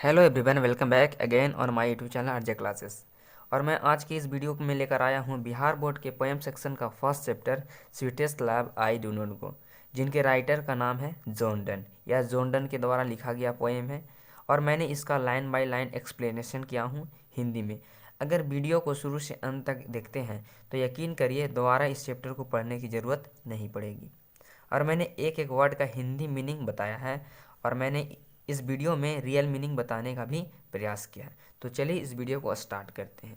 Hello everyone, welcome back again on my YouTube channel RJ classes. और मैं आज की इस वीडियो में लेकर आया हूँ बिहार बोर्ड के पोएम सेक्शन का first chapter sweetest love I do not गो, जिनके राइटर का नाम है जॉन डन। यह जॉन डन के द्वारा लिखा गया पोएम है और मैंने इसका लाइन बाय लाइन एक्सप्लेनेशन किया हूँ हिंदी में। अगर वीडियो को शुरू से अंत तक देखते हैं तो यकीन करिए दोबारा इस चैप्टर को पढ़ने की ज़रूरत नहीं पड़ेगी। और मैंने एक एक वर्ड का हिंदी मीनिंग बताया है और मैंने इस वीडियो में रियल मीनिंग बताने का भी प्रयास किया है। तो चलिए इस वीडियो को स्टार्ट करते हैं।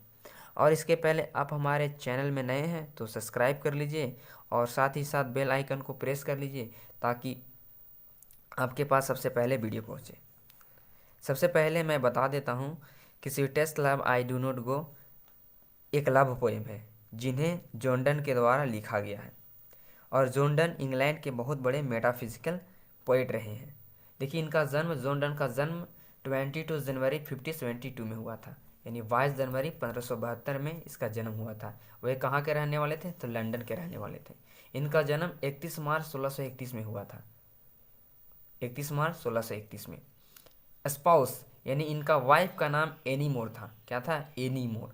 और इसके पहले आप हमारे चैनल में नए हैं तो सब्सक्राइब कर लीजिए और साथ ही साथ बेल आइकन को प्रेस कर लीजिए ताकि आपके पास सबसे पहले वीडियो पहुंचे। सबसे पहले मैं बता देता हूं कि sweetest love I do not गो एक लव पोएम है जिन्हें जॉन डन के द्वारा लिखा गया है। और जॉन डन इंग्लैंड के बहुत बड़े मेटाफिजिकल पोइट रहे हैं। देखिए, इनका जन्म जॉन डन का जन्म 22 जनवरी 1572 में हुआ था, यानी 22 जनवरी 1572 में इसका जन्म हुआ था। वह कहाँ के रहने वाले थे? तो लंदन के रहने वाले थे। इनका जन्म 31 मार्च 1631 में हुआ था, 31 मार्च 1631 में। स्पाउस यानी इनका वाइफ का नाम एनी मोर था। क्या था? Any more.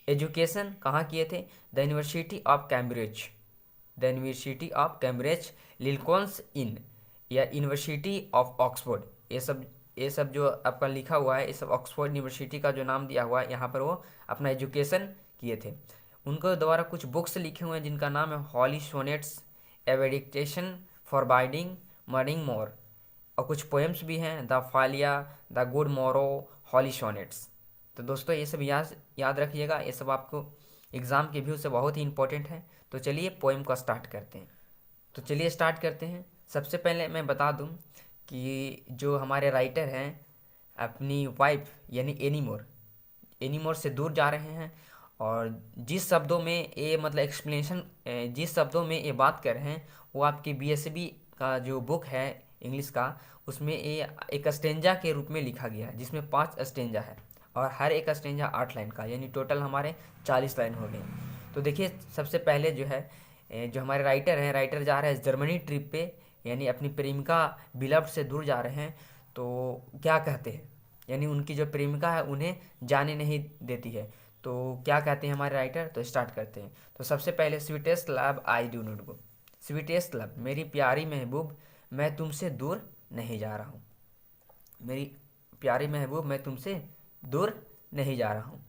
एजुकेशन कहाँ किए थे? The university of Cambridge, the university of Cambridge, Lincoln's Inn या यूनिवर्सिटी ऑफ ऑक्सफोर्ड। ये सब जो आपका लिखा हुआ है, ये सब ऑक्सफोर्ड यूनिवर्सिटी का जो नाम दिया हुआ है, यहाँ पर वो अपना एजुकेशन किए थे। उनको द्वारा कुछ बुक्स लिखे हुए हैं जिनका नाम है हॉली सोनेट्स, एवेडिक्टेशन फॉर बाइडिंग, मर्डिंग मोर। और कुछ पोएम्स भी हैं, द फालिया, द गुड मोरो, हॉली सोनेट्स। तो दोस्तों ये सब याद याद रखिएगा, ये सब आपको एग्ज़ाम के व्यू से बहुत ही इंपॉर्टेंट है। तो चलिए पोएम को स्टार्ट करते हैं। तो चलिए स्टार्ट करते हैं। सबसे पहले मैं बता दूं कि जो हमारे राइटर हैं अपनी वाइफ यानी एनीमोर से दूर जा रहे हैं। और जिस शब्दों में ये मतलब एक्सप्लेनेशन, जिस शब्दों में ये बात कर रहे हैं वो आपकी बीएसबी का जो बुक है इंग्लिश का, उसमें ये एक स्टेंजा के रूप में लिखा गया है जिसमें 5 स्टेंजा है और हर एक स्टेंजा 8 लाइन का, यानी टोटल हमारे 40 लाइन हो गए। तो देखिए, सबसे पहले जो है जो हमारे राइटर हैं, राइटर जा रहे हैं जर्मनी ट्रिप पे, यानी अपनी प्रेमिका बिलव्ड से दूर जा रहे हैं। तो क्या कहते हैं, यानी उनकी जो प्रेमिका है उन्हें जाने नहीं देती है। तो क्या कहते हैं हमारे राइटर? तो स्टार्ट करते हैं। तो सबसे पहले sweetest love I do not go. Sweetest love, मेरी प्यारी महबूब मैं तुमसे दूर नहीं जा रहा हूँ। मेरी प्यारी महबूब मैं तुमसे दूर नहीं जा रहा हूँ।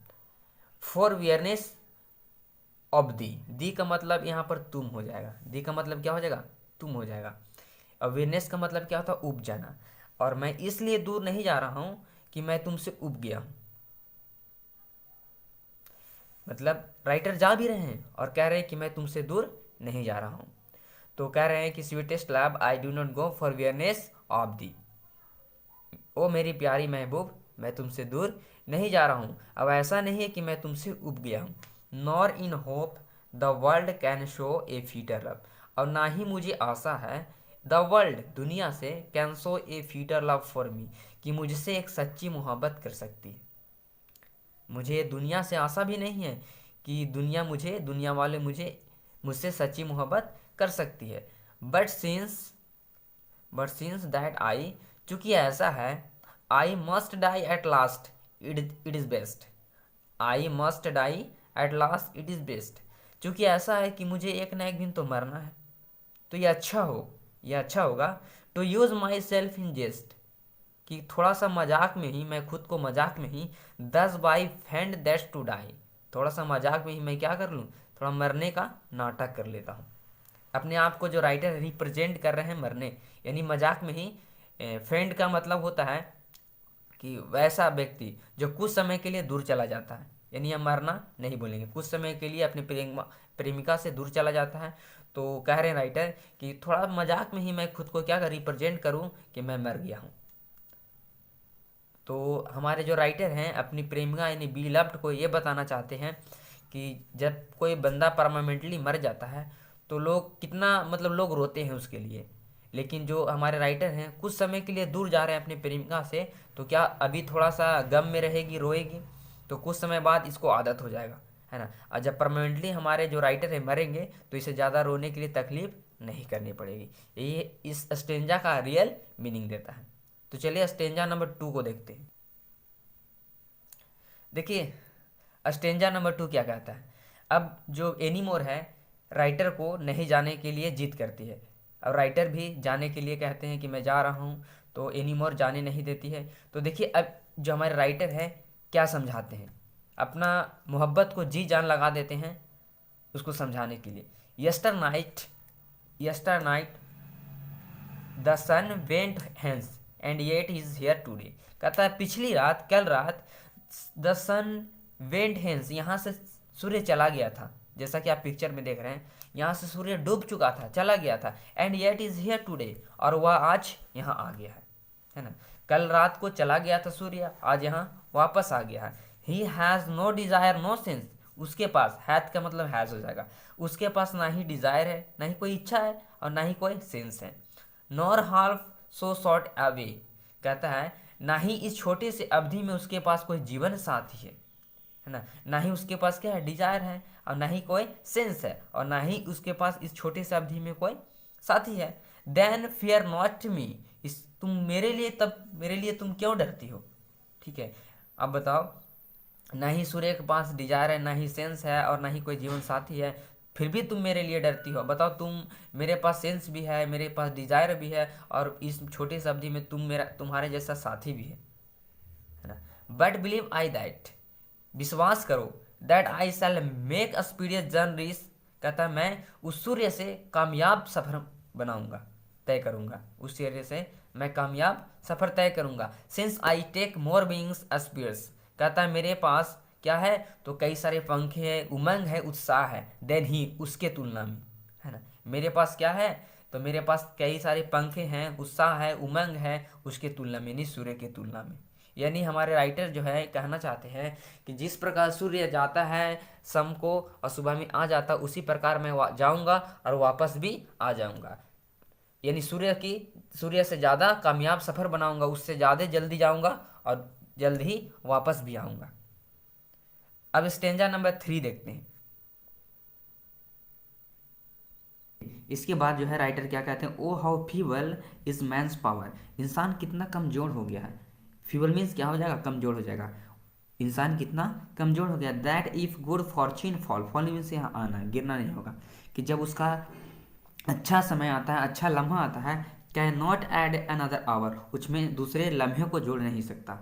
फॉर वियरनेस ऑफ दी का मतलब यहाँ पर तुम हो जाएगा। दी का मतलब क्या हो जाएगा? तुम हो जाएगा। अवेयरनेस का मतलब क्या होता है? उब जाना। और मैं इसलिए दूर नहीं जा रहा हूँ कि मैं तुमसे उब गया हूँ। मतलब राइटर जा भी रहे हैं और कह रहे हैं कि मैं तुमसे दूर नहीं जा रहा हूँ। तो कह रहे हैं कि sweetest love I do not go for weariness of thee. ओ मेरी प्यारी महबूब मैं तुमसे दूर नहीं जा रहा हूँ। अब ऐसा नहीं है कि मैं तुमसे उब गया हूँ। Nor in hope the world can show A fitter love. और ना ही मुझे आशा है द वर्ल्ड दुनिया से can show A fitter love for me, कि मुझसे एक सच्ची मोहब्बत कर सकती है। मुझे दुनिया से आशा भी नहीं है कि दुनिया वाले मुझसे सच्ची मोहब्बत कर सकती है। But since but since that I, चूंकि ऐसा है, I must die at last, it is best. I must die at last, it is best. चूंकि ऐसा है कि मुझे एक ना एक दिन तो मरना है, तो ये अच्छा होगा to use myself in jest, कि थोड़ा सा मजाक में ही, मैं खुद को मजाक में ही, 10 बाई फैंड दैट्स टू डाई, थोड़ा सा मजाक में ही मैं क्या कर लूँ, थोड़ा मरने का नाटक कर लेता हूँ। अपने आप को जो राइटर रिप्रेजेंट कर रहे हैं मरने, यानी मजाक में ही। फ्रेंड का मतलब होता है कि वैसा व्यक्ति जो कुछ समय के लिए दूर चला जाता है, यानी हम मरना नहीं बोलेंगे, कुछ समय के लिए अपनी प्रेमिका से दूर चला जाता है। तो कह रहे हैं राइटर कि थोड़ा मजाक में ही मैं खुद को क्या रिप्रेजेंट करूं कि मैं मर गया हूं। तो हमारे जो राइटर हैं अपनी प्रेमिका यानी बीलव्ड को ये बताना चाहते हैं कि जब कोई बंदा परमानेंटली मर जाता है तो लोग कितना मतलब लोग रोते हैं उसके लिए। लेकिन जो हमारे राइटर हैं कुछ समय के लिए दूर जा रहे हैं अपनी प्रेमिका से, तो क्या अभी थोड़ा सा गम में रहेगी, रोएगी, तो कुछ समय बाद इसको आदत हो जाएगा, है ना। और जब परमानेंटली हमारे जो राइटर है मरेंगे तो इसे ज़्यादा रोने के लिए तकलीफ नहीं करनी पड़ेगी। ये इस स्टेंजा का रियल मीनिंग देता है। तो चलिए स्टेंजा नंबर 2 को देखते हैं। देखिए स्टेंजा नंबर 2 क्या कहता है। अब जो एनीमोर है राइटर को नहीं जाने के लिए जिद करती है, और राइटर भी जाने के लिए कहते हैं कि मैं जा रहा हूँ, तो एनीमोर जाने नहीं देती है। तो देखिए अब जो हमारे राइटर है क्या समझाते हैं, अपना मोहब्बत को जी जान लगा देते हैं उसको समझाने के लिए। Yesternight the sun went hence and yet is here today. कहता है पिछली रात, कल रात, द सन वेंट हेंस, यहाँ से सूर्य चला गया था, जैसा कि आप पिक्चर में देख रहे हैं, यहाँ से सूर्य डूब चुका था, चला गया था। And yet is here today, और वह आज यहाँ आ गया है ना। कल रात को चला गया था सूर्य, आज यहाँ वापस आ गया है। He has no desire no sense, उसके पास, हैथ का मतलब हैज़ हो जाएगा, उसके पास ना ही डिज़ायर है, ना ही कोई इच्छा है, और ना ही कोई सेंस है। Nor half so short away, कहता है ना ही इस छोटे से अवधि में उसके पास कोई जीवन साथी है ना, ना ही उसके पास क्या है, डिजायर है, और ना ही कोई सेंस है, और ना ही उसके पास इस छोटे से अवधि में कोई साथी है। देन फियर नॉट मी, इस तुम मेरे लिए, तब मेरे लिए तुम क्यों डरती हो। ठीक है, अब बताओ, ना ही सूर्य के पास डिजायर है, ना ही सेंस है, और ना ही कोई जीवन साथी है, फिर भी तुम मेरे लिए डरती हो। बताओ, तुम, मेरे पास सेंस भी है, मेरे पास डिजायर भी है, और इस छोटी सी अवधि में तुम मेरा, तुम्हारे जैसा साथी भी है ना। बट बिलीव आई दैट, विश्वास करो, that I shall make a speedier journey, कहता मैं उस सूर्य से कामयाब सफर बनाऊंगा, तय करूंगा, उस सूर्य से मैं कामयाब सफर तय करूंगा। Since I take more wings and spurs, कहता है मेरे पास क्या है, तो कई सारे पंखे हैं, उमंग है, उत्साह है, देन ही, उसके तुलना में, है ना। मेरे पास क्या है, तो मेरे पास कई सारे पंखे हैं, उत्साह है, उमंग है, उसके तुलना में, नहीं सूर्य के तुलना में। यानी हमारे राइटर जो है कहना चाहते हैं कि जिस प्रकार सूर्य जाता है शाम को और सुबह में आ जाता, उसी प्रकार मैं जाऊंगा और वापस भी आ जाऊंगा। यानी सूर्य से ज़्यादा कामयाब सफ़र बनाऊंगा, उससे ज़्यादा जल्दी जाऊंगा और जल्द ही वापस भी आऊंगा। अब स्टेंजा नंबर 3 देखते हैं। इसके बाद जो है राइटर क्या कहते हैं, O how feeble is man's power, इंसान कितना कमजोर हो गया है। फीबल मीन्स क्या हो जाएगा, कमजोर हो जाएगा, इंसान कितना कमजोर हो गया। That if good Fortune fall, fall means यहाँ आना, गिरना नहीं होगा, कि जब उसका अच्छा समय आता है, अच्छा लम्हा आता है, can not add another hour, उसमें दूसरे लम्हे को जोड़ नहीं सकता।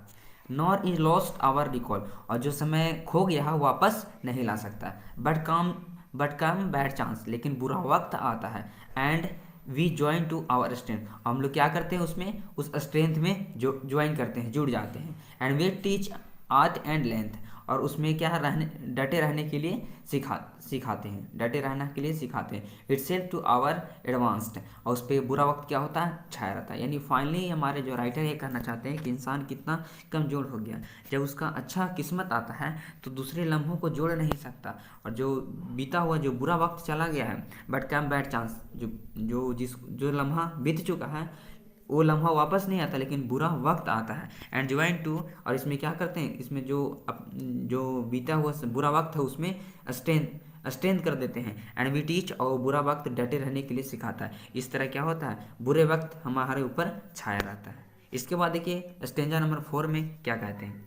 Nor is lost hour recall, और जो समय खो गया है वापस नहीं ला सकता। बट कम बैड चांस, लेकिन बुरा वक्त आता है। And we join to our strength, हम लोग क्या करते हैं उसमें, उस स्ट्रेंथ में जो ज्वाइन करते हैं, जुड़ जाते हैं। And we teach art and length, और उसमें क्या रहने, डटे रहने के लिए सिखाते हैं, डटे रहने के लिए सिखाते हैं। Itself to our advanced, और उस पर बुरा वक्त क्या होता है, छाया रहता है। यानी फाइनली हमारे जो राइटर ये कहना चाहते हैं कि इंसान कितना कमज़ोर हो गया, जब उसका अच्छा किस्मत आता है तो दूसरे लम्हों को जोड़ नहीं सकता, और जो बीता हुआ जो बुरा वक्त चला गया है, बट कम बैड चांस, जो लम्हा बीत चुका है वो लम्हा वापस नहीं आता, लेकिन बुरा वक्त आता है। एंड ज्वाइन टू, और इसमें क्या करते हैं, इसमें जो बीता हुआ बुरा वक्त है उसमें स्ट्रेंथ कर देते हैं। एंड वी टीच, और बुरा वक्त डटे रहने के लिए सिखाता है। इस तरह क्या होता है, बुरे वक्त हमारे ऊपर छाया रहता है। इसके बाद देखिए स्टेंजा नंबर 4 में क्या कहते हैं।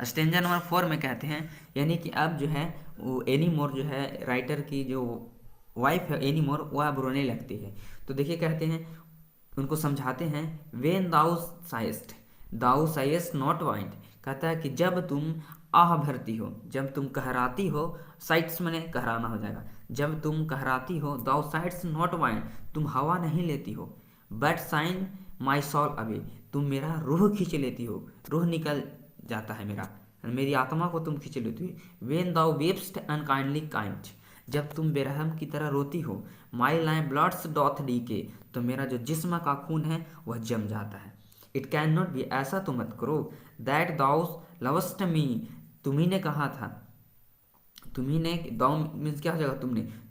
स्टेंजा नंबर 4 में कहते हैं, यानी कि अब जो है वो एनी मोर जो है राइटर की जो वाइफ है एनी मोर, वह अब रोने लगती है। तो देखिए कहते हैं, उनको समझाते हैं, वेन दाउ साइस्ट नॉट वाइंड, कहता है कि जब तुम आह भरती हो, जब तुम कहराती हो, साइट्स मैंने कहराना हो जाएगा, जब तुम कहराती हो, दाउ साइट्स नॉट वाइंड, तुम हवा नहीं लेती हो, but sign my soul away, तुम मेरा रूह खींच लेती हो, रूह निकल जाता है मेरा, मेरी आत्मा को तुम खींच लेती हो। वेन दाउ वेप्स्ट अनकाइंडली काइंड, जब तुम बेरहम की तरह रोती हो, माई लाइन ब्लड्स डॉथ डी के, तो मेरा जो जिस्म का खून है वह जम जाता है। इट कैन नॉट बी, ऐसा तो मत करो, दैट दाउस लवस्ट मी, तुम्ही ने कहा था, तुम्ही ने, दाउ मीन्स क्या हो जाएगा,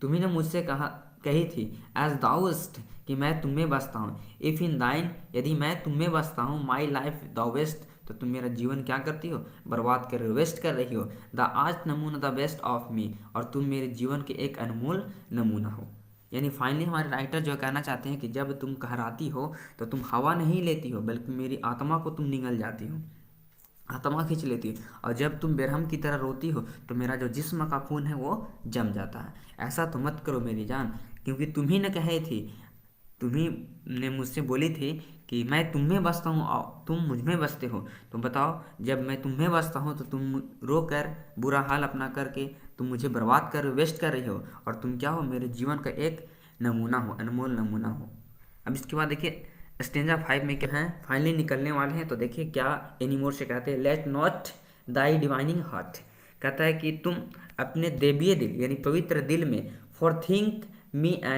तुम्ही ने मुझसे कही थी, एज दाउस्ट, कि मैं तुम में बसता हूँ। इफ़ इन दाइन, यदि मैं तुम में बसता हूँ, माई लाइफ दाउ वेस्ट, तो तुम मेरा जीवन क्या करती हो, बर्बाद कर रही हो, वेस्ट कर रही हो। द आज नमूना द बेस्ट ऑफ मी, और तुम मेरे जीवन के एक अनमोल नमूना हो। यानी फाइनली हमारे राइटर जो कहना चाहते हैं कि जब तुम कहराती हो तो तुम हवा नहीं लेती हो, बल्कि मेरी आत्मा को तुम निगल जाती हो। आत्मा खींच लेती है। और जब तुम बेरहम की तरह रोती हो तो मेरा जो जिस्म का खून है वो जम जाता है। ऐसा तो मत करो मेरी जान, क्योंकि तुम ही न कहे थी, तुम ही ने मुझसे बोली थी कि मैं तुम में बसता हूँ और तुम मुझ में बसते हो। तो बताओ, जब मैं तुम में बसता हूँ तो तुम रो कर, बुरा हाल अपना करके तुम मुझे बर्बाद कर, वेस्ट कर रही हो। और तुम क्या हो, मेरे जीवन का एक नमूना हो, अनमोल नमूना हो। अब इसके बाद देखिए स्टेंजा 5 में क्या है, फाइनली निकलने वाले हैं। तो देखिए क्या एनीमोर से कहते हैं, let not thy divining heart, कहता है कि तुम अपने देवीय दिल यानी पवित्र दिल में फॉर थिंक मी एंड